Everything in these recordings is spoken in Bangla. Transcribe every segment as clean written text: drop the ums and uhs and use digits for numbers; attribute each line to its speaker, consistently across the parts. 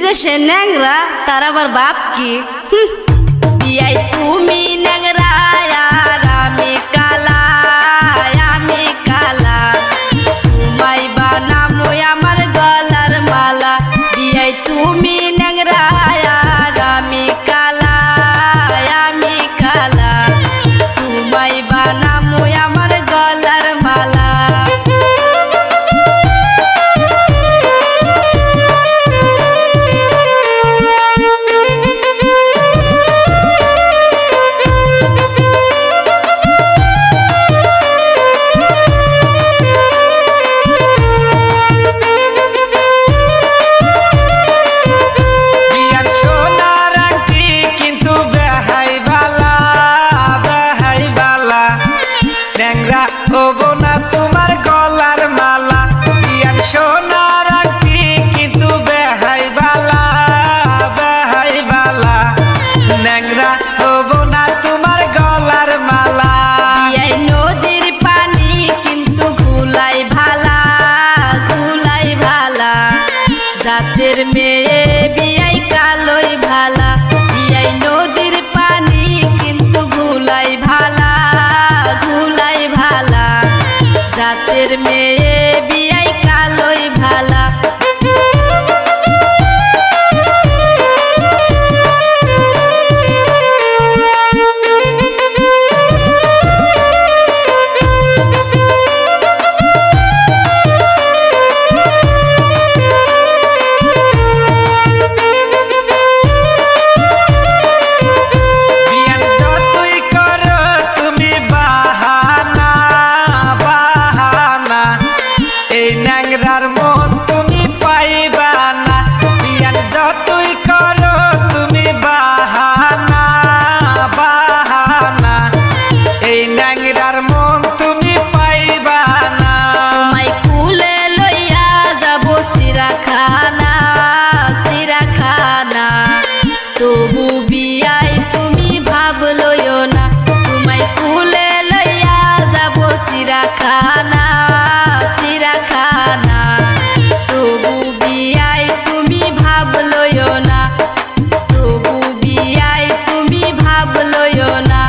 Speaker 1: দেশে ন্যাংরা তার আবার বাপ কি? বিয়াই তুমি ন্যাংরা আর আমি কালা, আমি কালা, তোমায় বানামো আমার গলার মালা। বিয়াই তুমি ন্যাংরা আর আমি কালা, আমি কালা, তোমায় বানামো আমার গলার মালা। জাতের মেয়ে বিয়াই কালোই ভালা, বিয়াই নদীর পানি কিন্তু ঘুলাই ভালা, ঘুলাই ভালা, জাতের মেয়ে বিয়াই কালোই ভালা। চিড়াখানা, চিড়াখানা, তবু বিয়াই তুমি ভাবলইও না, তোমায় কুলে লইয়া যাব চিড়াখানা, চিড়াখানা, তবু বিয়াই তুমি ভাবলইও না, তবু বিয়াই তুমি ভাবলইও না,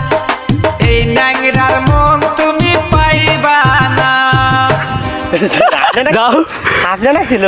Speaker 2: এই ন্যাংরার মন তুমি পাইবা না।
Speaker 3: যাও আপনারা ছিল।